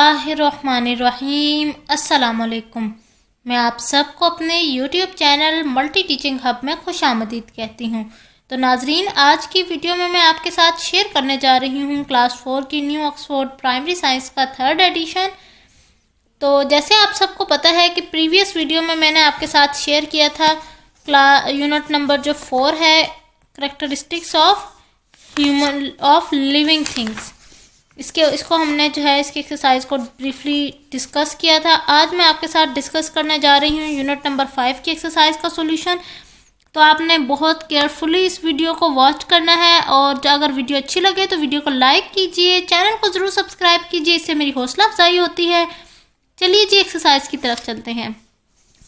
बिस्मिल्लाहिर्रहमानिर्रहीम। अस्सलामुअलैकुम। मैं आप सबको अपने YouTube channel multi teaching hub में खुशामदीद कहती हूँ। तो नाजरीन, आज की वीडियो में मैं आपके साथ शेयर करने जा रही हूँ क्लास 4 की न्यू ऑक्सफोर्ड प्राइमरी साइंस का 3rd एडिशन। तो जैसे आप सबको पता है कि प्रीवियस वीडियो में मैंने आपके साथ शेयर किया था यूनिट नंबर जो 4 है, करैक्टरिस्टिक्स ऑफ लिविंग थिंग्स। इसको हमने जो है इसकी एक्सरसाइज को ब्रीफली डिस्कस किया था। आज मैं आपके साथ डिस्कस करने जा रही हूँ यूनिट नंबर 5 की एक्सरसाइज का सॉल्यूशन। तो आपने बहुत केयरफुली इस वीडियो को वॉच करना है, और अगर वीडियो अच्छी लगे तो वीडियो को लाइक कीजिए, चैनल को ज़रूर सब्सक्राइब कीजिए, इससे मेरी हौसला अफजाई होती है। चलिए जी, एक्सरसाइज की तरफ चलते हैं।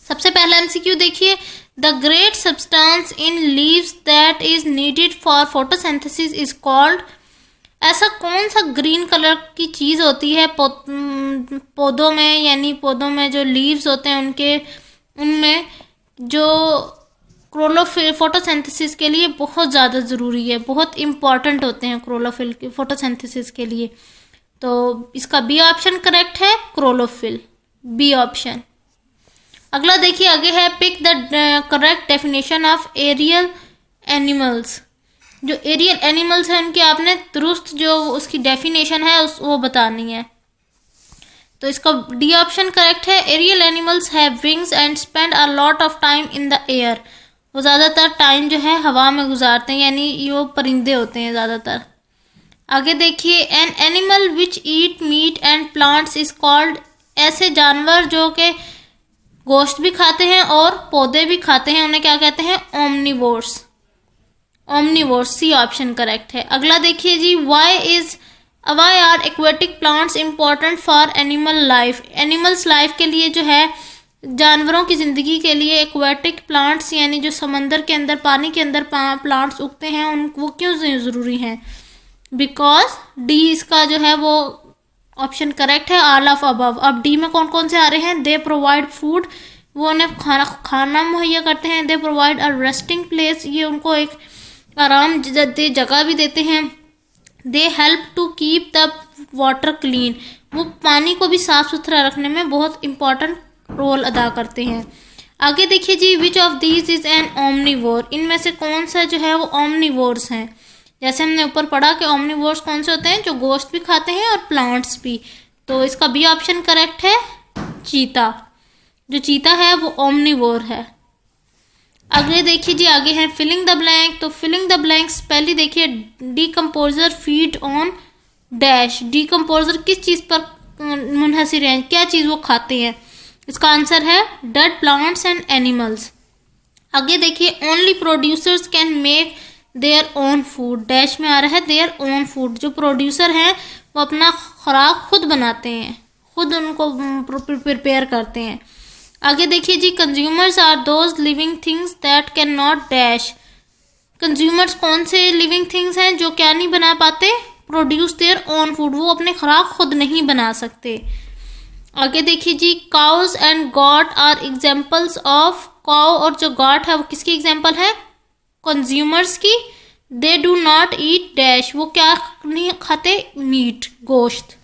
सबसे पहला MCQ देखिए, the great substance in leaves that is needed for photosynthesis is called. ऐसा कौन सा ग्रीन कलर की चीज़ होती है पौधों में, यानी पौधों में जो लीव्स होते हैं उनमें जो क्लोरोफिल फोटोसिंथेसिस के लिए बहुत ज़्यादा ज़रूरी है, बहुत इम्पॉर्टेंट होते हैं क्लोरोफिल की फोटोसिंथेसिस के लिए। तो इसका बी ऑप्शन करेक्ट है, क्लोरोफिल, बी ऑप्शन। अगला देखिए, आगे है pick the correct definition of aerial animals. जो एरियल एनिमल्स हैं उनकी आपने दुरुस्त जो उसकी डेफिनेशन है वो बतानी है। तो इसका डी ऑप्शन करेक्ट है, aerial animals have wings and spend a lot of time in the air. वो ज़्यादातर टाइम जो है हवा में गुजारते हैं, यानी ये परिंदे होते हैं ज़्यादातर। आगे देखिए, N animal which eat meat and plants is called. ऐसे जानवर जो कि गोश्त भी खाते हैं और पौधे भी खाते हैं, उन्हें क्या कहते हैं? Omnivores. Omnivores, C option correct है। अगला देखिए जी, why are aquatic plants important for animal life. Animals life के लिए जो है, जानवरों की ज़िंदगी के लिए एक्वेटिक प्लांट्स यानी जो समंदर के अंदर, पानी के अंदर प्लांट्स उगते हैं, वो क्यों ज़रूरी हैं? बिकॉज डी इसका जो है वो ऑप्शन करेक्ट है, ऑल ऑफ अबव। अब डी में कौन कौन से आ रहे हैं? दे प्रोवाइड फूड, वो उन्हें खाना मुहैया करते हैं। They provide a resting place, ये उनको एक आराम जगह भी देते हैं। They help to keep the water clean, वो पानी को भी साफ सुथरा रखने में बहुत इंपॉर्टेंट रोल अदा करते हैं। आगे देखिए जी, which of these is an omnivore. इनमें से कौन सा जो है वो ओमनिवोर्स हैं? जैसे हमने ऊपर पढ़ा कि ओमनिवोर्स कौन से होते हैं? जो गोश्त भी खाते हैं और प्लांट्स भी। तो इसका बी ऑप्शन करेक्ट है, चीता। जो चीता है वो ओमनिवोर है। आगे देखिए जी, आगे है फिलिंग द ब्लैंक। तो फिलिंग द ब्लैंक्स पहले देखिए, decomposer feed on dash. Decomposer किस चीज़ पर मुनहसिर है, क्या चीज़ वो खाते हैं? इसका आंसर है डेड प्लांट्स एंड एनिमल्स। आगे देखिए, only producers can make their own food. Dash में आ रहा है देयर ओन फूड। जो प्रोड्यूसर हैं वो अपना खुराक खुद बनाते हैं, खुद उनको प्रिपेयर करते हैं। आगे देखिए जी, consumers are those living things that can not dash. Consumers कौन से लिविंग थिंग्स हैं जो क्या नहीं बना पाते? प्रोड्यूस देयर ओन फूड, वो अपने खुराक खुद नहीं बना सकते। आगे देखिए जी, cows and goat are examples of. Cow और जो गॉट है वो किसकी एग्जाम्पल है? कंज्यूमर्स की। They do not eat dash, वो क्या नहीं खाते? मीट, गोश्त।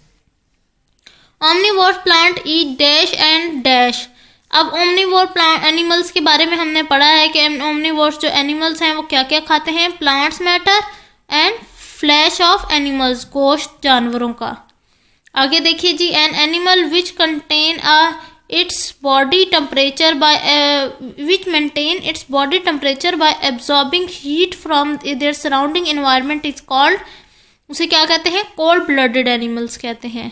Omnivore plant eat dash and dash. अब ओमनिवोर प्लांट एनिमल्स के बारे में हमने पढ़ा है कि ओमनिवोर्स जो एनिमल्स हैं वो क्या क्या खाते हैं? Plants, matter and flesh of animals, गोश्त जानवरों का। आगे देखिए जी, an animal which contain its body temperature by which maintain its body temperature by absorbing heat from their surrounding environment is called। उसे क्या कहते हैं? cold blooded animals कहते हैं।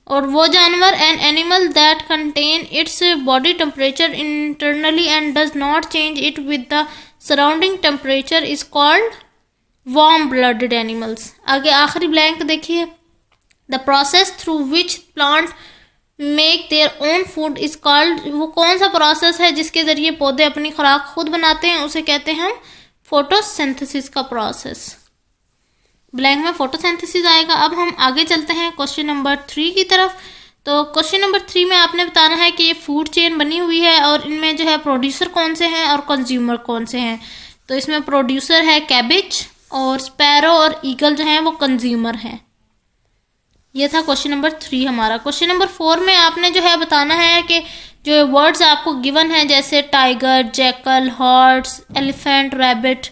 और वो जानवर, an animal that contain its body temperature internally and does not change it with the surrounding temperature is called warm blooded animals। आगे आखिरी ब्लैंक देखिए, the process through which plant make their own food is called. वो कौन सा process है जिसके ज़रिए पौधे अपनी खुराक खुद बनाते हैं? उसे कहते हैं हम फोटोसिंथेसिस का प्रोसेस। ब्लैंक में फोटोसिंथेसिस आएगा। अब हम आगे चलते हैं क्वेश्चन नंबर 3 की तरफ। तो क्वेश्चन नंबर 3 में आपने बताना है कि ये फूड चेन बनी हुई है और इनमें जो है प्रोड्यूसर कौन से हैं और कंज्यूमर कौन से हैं। तो इसमें प्रोड्यूसर है कैबिज, और स्पैरो और ईगल जो हैं वो कंज्यूमर हैं। ये था क्वेश्चन नंबर 3 हमारा। क्वेश्चन नंबर 4 में आपने जो है बताना है कि जो वर्ड्स आपको गिवन है जैसे tiger, jackal, horse, elephant, rabbit,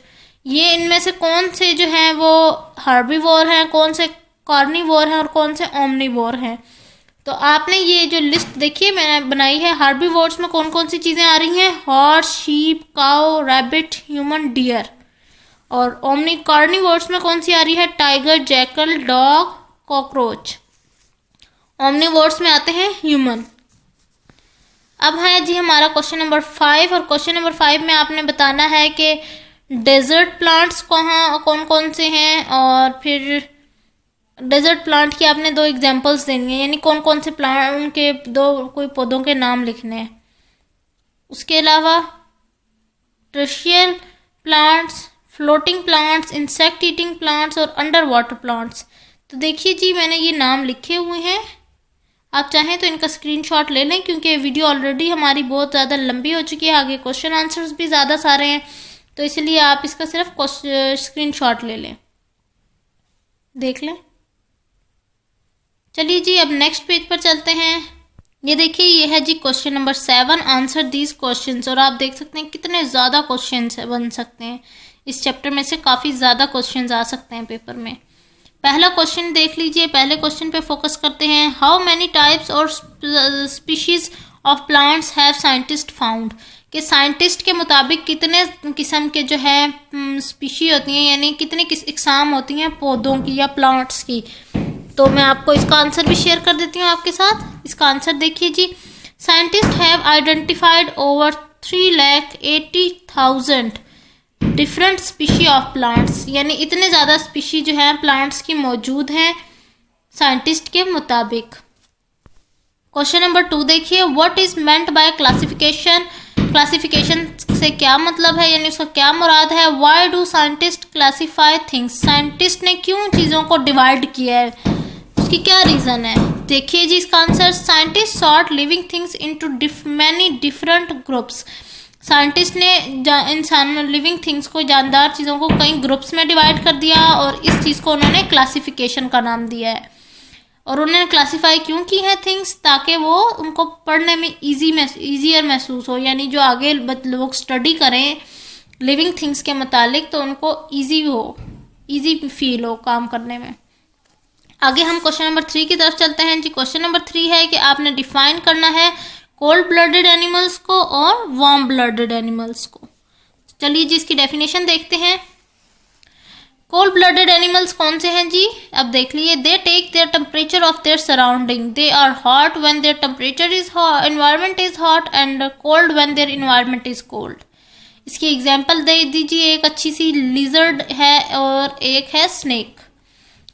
ये इनमें से कौन से जो हैं वो हर्बीवोर हैं, कौन से कार्निवोर हैं और कौन से ओमनिवोर हैं। तो आपने ये जो लिस्ट देखिए मैंने बनाई है, हर्बीवोर्स में कौन कौन सी चीज़ें आ रही हैं, horse, sheep, cow, rabbit, human, deer. और कार्निवोर्स में कौन सी आ रही है, tiger, jackal, dog, cockroach. Omnivores में आते हैं ह्यूमन। अब है जी हमारा क्वेश्चन नंबर 5, और क्वेश्चन नंबर 5 में आपने बताना है कि डेजर्ट प्लांट्स कौन कौन से हैं, और फिर डेजर्ट प्लांट की आपने 2 एग्जांपल्स देनी है, यानी कौन कौन से प्लांट, उनके 2 कोई पौधों के नाम लिखने हैं। उसके अलावा टर्शियल plants, floating plants, insect eating plants और अंडर वाटर प्लांट्स। तो देखिए जी मैंने ये नाम लिखे हुए हैं, आप चाहें तो इनका स्क्रीनशॉट ले लें क्योंकि वीडियो ऑलरेडी हमारी बहुत ज़्यादा लंबी हो चुकी है, आगे क्वेश्चन आंसर्स भी ज़्यादा सारे हैं, तो इसलिए आप इसका सिर्फ स्क्रीनशॉट ले लें, देख लें। चलिए जी अब नेक्स्ट पेज पर चलते हैं। ये देखिए ये है जी question number 7, answer these questions. और आप देख सकते हैं कितने ज़्यादा क्वेश्चंस बन सकते हैं, इस चैप्टर में से काफ़ी ज़्यादा क्वेश्चंस आ सकते हैं पेपर में। पहला क्वेश्चन देख लीजिए, पहले क्वेश्चन पे फोकस करते हैं। हाउ मैनी टाइप्स और species of plants have scientist found, कि साइंटिस्ट के मुताबिक कितने किस्म के जो है स्पीशी होती हैं, यानी कितनी इकसाम होती हैं पौधों की या प्लांट्स की। तो मैं आपको इसका आंसर भी शेयर कर देती हूँ आपके साथ। इसका आंसर देखिए जी, scientist have identified over 3,80,000 different species of plants, यानी इतने ज़्यादा स्पीशी जो है प्लांट्स की मौजूद हैं साइंटिस्ट के मुताबिक। क्वेश्चन नंबर 2 देखिए, what is meant by classification, classification से क्या मतलब है, यानी उसका क्या मुराद है। Why do scientist classify things, scientist ने क्यों चीज़ों को डिवाइड किया है, उसकी क्या रीज़न है। देखिए जी इसका answer, scientist sort living things into many different groups, scientist ने इंसान लिविंग थिंग्स को, जानदार चीज़ों को कई ग्रुप्स में डिवाइड कर दिया और इस चीज़ को उन्होंने क्लासिफिकेशन का नाम दिया है। और उन्होंने क्लासिफाई क्यों की है थिंग्स, ताकि वो उनको पढ़ने में ईजियर महसूस हो, यानी जो आगे लोग स्टडी करें लिविंग थिंग्स के मुतालिक तो उनको ईजी फील हो काम करने में। आगे हम क्वेश्चन नंबर 3 की तरफ चलते हैं जी। क्वेश्चन नंबर 3 है कि आपने डिफाइन करना है कोल्ड ब्लडेड एनिमल्स को और वार्म ब्लडेड एनिमल्स को। चलिए जी इसकी डेफिनेशन देखते हैं। कोल्ड ब्लडेड एनिमल्स कौन से हैं जी, अब देख लीजिए। They take their temperature of their surrounding, they are hot when their temperature is hot, environment is hot, and cold when their environment is cold. इसकी एग्जांपल दे दीजिए, एक अच्छी सी लिजर्ड है और एक है स्नेक।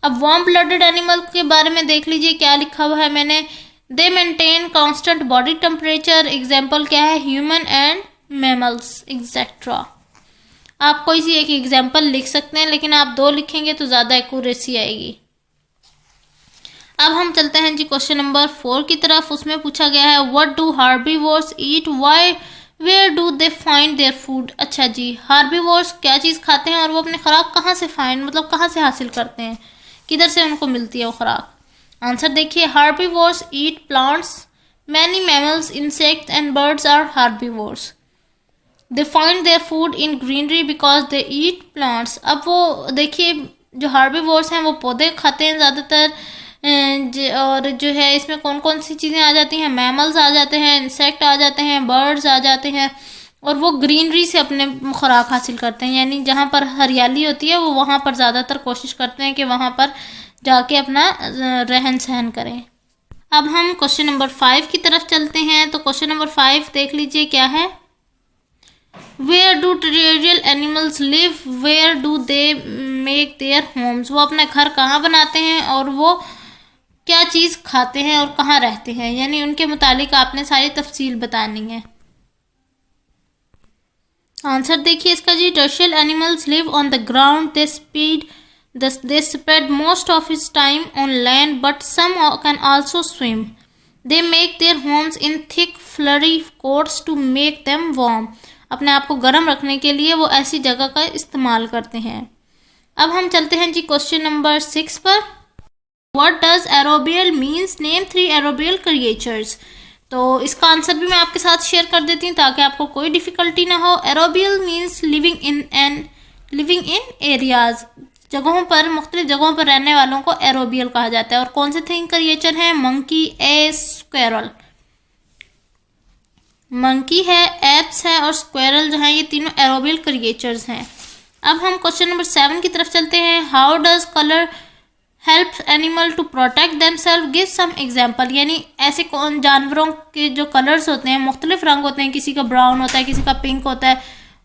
अब वार्म ब्लडेड एनिमल के बारे में देख लीजिए क्या लिखा हुआ है मैंने, दे maintain constant body temperature, example क्या है, ह्यूमन एंड मैमल्स एक्सेट्रा। आप कोई सी एक एग्जाम्पल लिख सकते हैं, लेकिन आप 2 लिखेंगे तो ज़्यादा एक्यूरेसी आएगी। अब हम चलते हैं जी क्वेश्चन नंबर 4 की तरफ। उसमें पूछा गया है, what do herbivores eat, why, where do they find their food. अच्छा जी, हार्बीवोर्स क्या चीज़ खाते हैं और वो अपनी खुराक कहाँ से फाइंड, मतलब कहाँ से हासिल करते हैं, किधर से उनको मिलती है वो खुराक। आंसर देखिए, herbivores eat plants, many mammals, insects and birds are herbivores. They find their food in greenery because they eat plants. अब वो देखिए जो हार्बीवोर्स हैं वो पौधे खाते हैं ज़्यादातर, और जो है इसमें कौन कौन सी चीज़ें आ जाती हैं, मैमल्स आ जाते हैं, इंसेक्ट आ जाते हैं, बर्ड्स आ जाते हैं, और वो ग्रीनरी से अपने खुराक हासिल करते हैं, यानी जहाँ पर हरियाली होती है वो वहाँ पर ज़्यादातर कोशिश करते हैं कि वहाँ पर जाके अपना रहन सहन करें। अब हम क्वेश्चन नंबर 5 की तरफ चलते हैं। तो क्वेश्चन नंबर 5 देख लीजिए क्या है, वेयर डू टेरेरियल animals live, where do they make their homes. वो अपना घर कहाँ बनाते हैं और वो क्या चीज़ खाते हैं और कहाँ रहते हैं, यानी उनके मुतालिक आपने सारी तफसील बतानी है। आंसर देखिए इसका जी, terrestrial animals live on the ground, they spend most of his time on land, but some can also swim. They make their homes in thick furry coats to make them warm. अपने आप को गर्म रखने के लिए वो ऐसी जगह का इस्तेमाल करते हैं। अब हम चलते हैं जी क्वेश्चन नंबर 6 पर। What does arboreal means, name 3 arboreal creatures. तो इसका आंसर भी मैं आपके साथ शेयर कर देती हूँ ताकि आपको कोई डिफिकल्टी ना हो। एरोबियल मीन्स लिविंग इन एरियाज, जगहों पर, मुख्तलिफ जगहों पर रहने वालों को एरोबियल कहा जाता है। और कौन से 3 क्रिएचर हैं? Monkey, apps, squirrel. मंकी है, एप्स है और स्क्वेरल जो है, ये तीनों एरोबियल क्रिएचर्स हैं। अब हम क्वेश्चन नंबर 7 की तरफ चलते हैं। How does colour help animal to protect themself, give some example. यानी ऐसे कौन जानवरों के जो कलर्स होते हैं, मुख्तलिफ रंग होते हैं, किसी का ब्राउन होता है, किसी का पिंक होता है,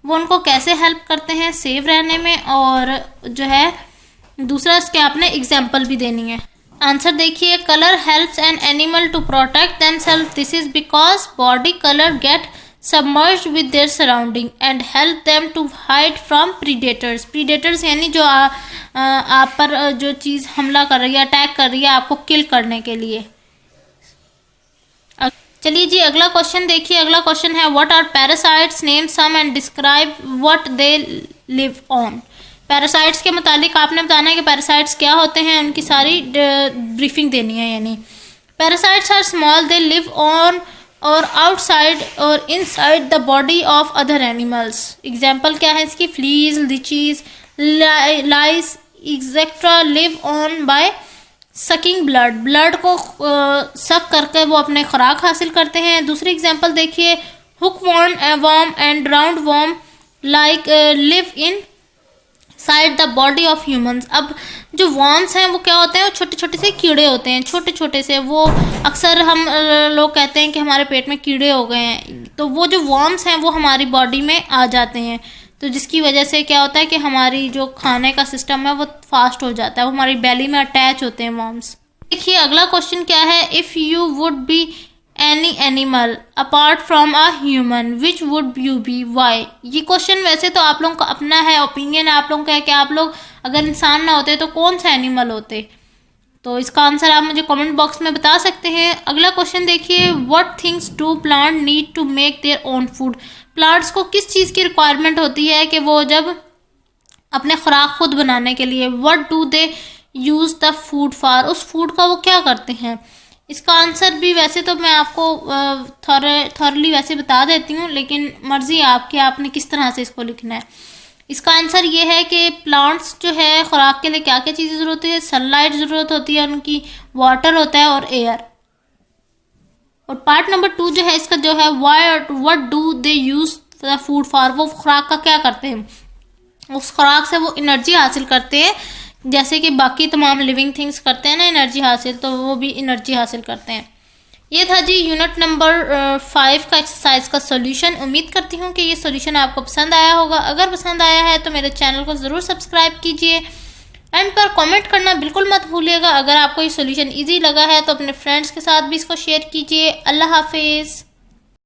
वो उनको कैसे हेल्प करते हैं सेफ रहने में, और जो है दूसरा इसके आपने एग्जाम्पल भी देनी है। आंसर देखिए, colour helps an animal to protect themself, this is because body colour get submerged with their surrounding and help them to hide from predators। predators यानी जो आप पर जो चीज़ हमला कर रही है, अटैक कर रही है आपको किल करने के लिए। चलिए जी अगला क्वेश्चन देखिए। अगला क्वेश्चन है what are parasites, name some and describe what they live on. Parasites के मुतालिक आपने बताना है कि पैरासाइट्स क्या होते हैं, उनकी सारी ब्रीफिंग देनी है। यानी parasites are small, they live on और आउटसाइड और inside the body of other animals. Example क्या है इसकी? Fleas, leeches, lice etcetera live on by sucking blood, blood को सक करके वो अपने खुराक हासिल करते हैं। दूसरी एग्जाम्पल देखिए, hook worm and round worm like live in side the body of humans. अब जो वर्म्स हैं वो क्या होते हैं? वो छोटे छोटे से कीड़े होते हैं, छोटे छोटे से। वो अक्सर हम लोग कहते हैं कि हमारे पेट में कीड़े हो गए हैं, तो वो जो वर्म्स हैं वो हमारी बॉडी में आ जाते हैं, तो जिसकी वजह से क्या होता है कि हमारी जो खाने का सिस्टम है वो फास्ट हो जाता है, वो हमारी बेली में अटैच होते हैं वर्म्स। देखिए अगला क्वेश्चन क्या है, if you would be any animal apart from a human which would you be, why. ये क्वेश्चन वैसे तो आप लोगों का अपना है, ओपिनियन है आप लोगों का है कि आप लोग अगर इंसान ना होते तो कौन सा एनिमल होते, तो इसका आंसर आप मुझे कमेंट बॉक्स में बता सकते हैं। अगला क्वेश्चन देखिए, what things do plant need to make their own food. Plants को किस चीज़ की रिक्वायरमेंट होती है कि वो जब अपने खुराक खुद बनाने के लिए, what do they use the food for, उस फूड का वो क्या करते हैं। इसका आंसर भी वैसे तो मैं आपको थॉरली वैसे बता देती हूँ, लेकिन मर्जी आपकी, आपने किस तरह से इसको लिखना है। इसका आंसर ये है कि प्लांट्स जो है खुराक के लिए क्या क्या चीज़ें ज़रूरत है, सनलाइट ज़रूरत होती है उनकी, वाटर होता है और एयर। और पार्ट नंबर 2 जो है इसका जो है what do they use the food for, वो खुराक का क्या करते हैं, उस खुराक से वो एनर्जी हासिल करते हैं, जैसे कि बाकी तमाम लिविंग थिंग्स करते हैं ना एनर्जी हासिल, तो वो भी एनर्जी हासिल करते हैं। ये था जी यूनिट नंबर 5 का एक्सरसाइज का सॉल्यूशन। उम्मीद करती हूँ कि ये सॉल्यूशन आपको पसंद आया होगा। अगर पसंद आया है तो मेरे चैनल को ज़रूर सब्सक्राइब कीजिए, एंड पर कमेंट करना बिल्कुल मत भूलिएगा। अगर आपको ये सॉल्यूशन इजी लगा है तो अपने फ्रेंड्स के साथ भी इसको शेयर कीजिए। अल्लाह हाफिज़।